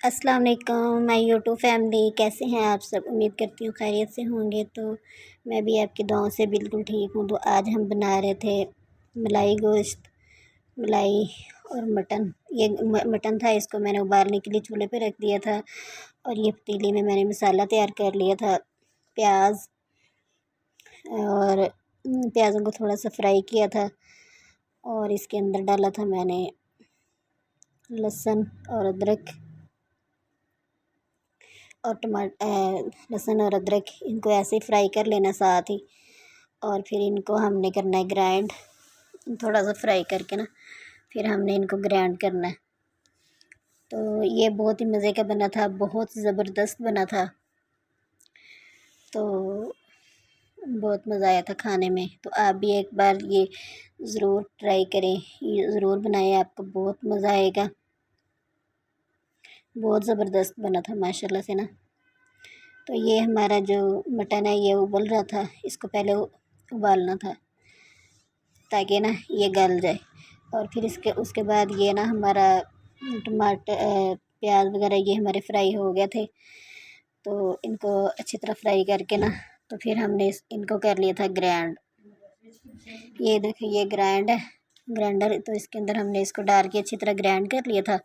السلام علیکم مائی YouTube family, کیسے ہیں آپ سب؟ امید کرتی ہوں خیریت سے ہوں گے۔ تو میں بھی آپ کی دعاؤں سے بالکل ٹھیک ہوں۔ تو آج ہم بنا رہے تھے ملائی گوشت، ملائی اور مٹن۔ یہ مٹن تھا، اس کو میں نے ابالنے کے لیے چولہے پہ رکھ دیا تھا، اور یہ پتیلی میں نے مسالہ تیار کر لیا تھا۔ پیاز اور پیازوں کو تھوڑا سا فرائی کیا تھا، اور اس کے اندر ڈالا تھا میں نے لہسن اور ادرک اور لہسن اور ادرک، ان کو ایسے ہی فرائی کر لینا ساتھ ہی، اور پھر ان کو ہم نے کرنا ہے گرائنڈ، تھوڑا سا فرائی کر کے نا، پھر ہم نے ان کو گرائنڈ کرنا ہے۔ تو یہ بہت ہی مزے کا بنا تھا، بہت زبردست بنا تھا، تو بہت مزہ آیا تھا کھانے میں۔ تو آپ بھی ایک بار یہ ضرور ٹرائی کریں، یہ ضرور بنائیں، آپ کو بہت مزہ آئے گا۔ بہت زبردست بنا تھا ماشاءاللہ سے نا۔ تو یہ ہمارا جو مٹن ہے یہ ابل رہا تھا، اس کو پہلے ابالنا تھا تاکہ نا یہ گل جائے، اور پھر اس کے بعد یہ نا ہمارا ٹماٹر پیاز وغیرہ یہ ہمارے فرائی ہو گئے تھے، تو ان کو اچھی طرح فرائی کر کے نا، تو پھر ہم نے ان کو کر لیا تھا گرائنڈ۔ یہ دیکھیں، یہ گرائنڈ ہے، گرائنڈر، تو اس کے اندر ہم نے اس کو ڈال کے اچھی طرح گرائنڈ کر لیا تھا۔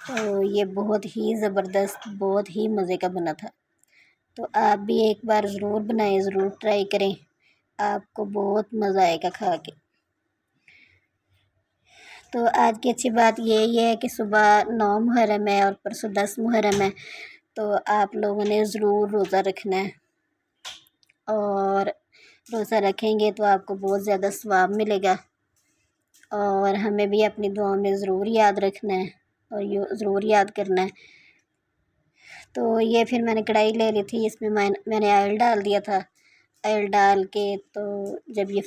تو یہ بہت ہی زبردست، بہت ہی مزے کا بنا تھا۔ تو آپ بھی ایک بار ضرور بنائیں، ضرور ٹرائی کریں، آپ کو بہت مزہ آئے گا کھا کے۔ تو آج کی اچھی بات یہ ہے کہ صبح 9 محرم ہے اور پرسوں 10 محرم ہے، تو آپ لوگوں نے ضرور روزہ رکھنا ہے، اور روزہ رکھیں گے تو آپ کو بہت زیادہ ثواب ملے گا، اور ہمیں بھی اپنی دعاؤں میں ضرور یاد رکھنا ہے، اور یہ ضرور یاد کرنا ہے۔ تو یہ پھر میں نے کڑھائی لے لی تھی، اس میں میں نے آئل ڈال دیا تھا۔ آئل ڈال کے تو جب یہ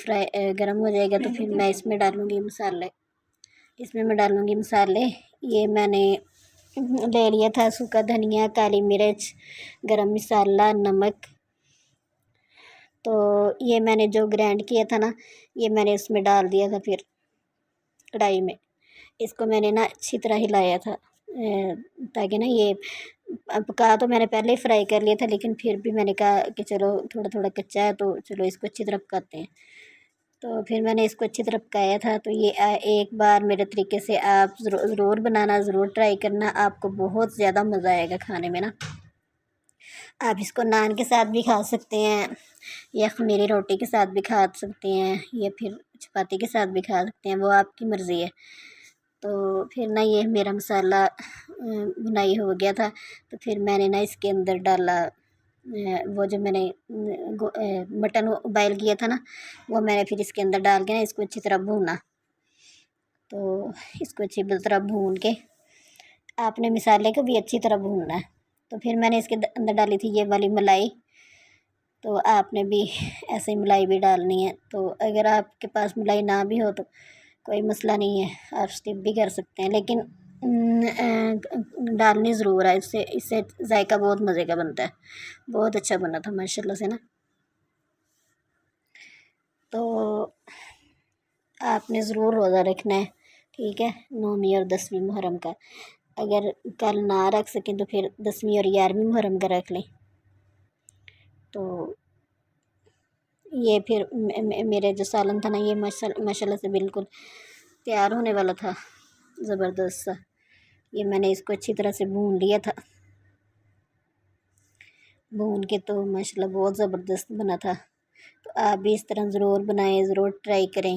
گرم ہو جائے گا تو پھر میں اس میں ڈالوں گی مسالے، یہ میں نے لے لیا تھا سوکھا دھنیا، کالی مرچ، گرم مسالہ، نمک۔ تو یہ میں نے جو گرائنڈ کیا تھا نا، یہ میں نے اس میں ڈال دیا تھا، پھر کڑھائی میں اس کو میں نے نا اچھی طرح ہلایا تھا، تاکہ نا یہ پکا تو میں نے پہلے ہی فرائی کر لیا تھا، لیکن پھر بھی میں نے کہا کہ چلو تھوڑا تھوڑا کچا ہے تو چلو اس کو اچھی طرح پکاتے ہیں۔ تو پھر میں نے اس کو اچھی طرح پکایا تھا۔ تو یہ ایک بار میرے طریقے سے آپ ضرور بنانا، ضرور ٹرائی کرنا، آپ کو بہت زیادہ مزہ آئے گا کھانے میں نا۔ آپ اس کو نان کے ساتھ بھی کھا سکتے ہیں، یا خمیری روٹی کے ساتھ بھی کھا سکتے ہیں، یا پھر چپاتی کے ساتھ بھی کھا سکتے ہیں، وہ آپ کی مرضی ہے۔ تو پھر نا یہ میرا مسالہ بنائی ہو گیا تھا، تو پھر میں نے نا اس کے اندر ڈالا وہ جو میں نے مٹن بائل کیا تھا نا، وہ میں نے پھر اس کے اندر ڈال کے نا اس کو اچھی طرح بھونا۔ تو اس کو اچھی طرح بھون کے آپ نے مسالے کو بھی اچھی طرح بھوننا ہے۔ تو پھر میں نے اس کے اندر ڈالی تھی یہ والی ملائی، تو آپ نے بھی ایسے ہی ملائی بھی ڈالنی ہے۔ تو اگر آپ کے پاس ملائی نہ بھی ہو تو کوئی مسئلہ نہیں ہے، آپ اسکپ بھی کر سکتے ہیں، لیکن ڈالنی ضرور ہے، اس سے ذائقہ بہت مزے کا بنتا ہے، بہت اچھا بنا تھا ماشاءاللہ سے نا۔ تو آپ نے ضرور روزہ رکھنا ہے، ٹھیک ہے، 9ویں اور 10ویں محرم کا۔ اگر کل نہ رکھ سکیں تو پھر 10ویں اور 11ویں محرم کا رکھ لیں۔ تو یہ پھر میرے جو سالن تھا نا، یہ ماشاءاللہ سے بالکل تیار ہونے والا تھا، زبردست سا۔ یہ میں نے اس کو اچھی طرح سے بھون لیا تھا، بھون کے تو ماشاءاللہ بہت زبردست بنا تھا۔ تو آپ بھی اس طرح ضرور بنائیں، ضرور ٹرائی کریں،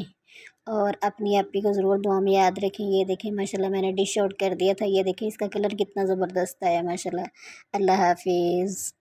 اور اپنی آپی کو ضرور دعا میں یاد رکھیں۔ یہ دیکھیں ماشاءاللہ میں نے ڈش آؤٹ کر دیا تھا، یہ دیکھیں اس کا کلر کتنا زبردست آیا ماشاءاللہ۔ اللہ حافظ۔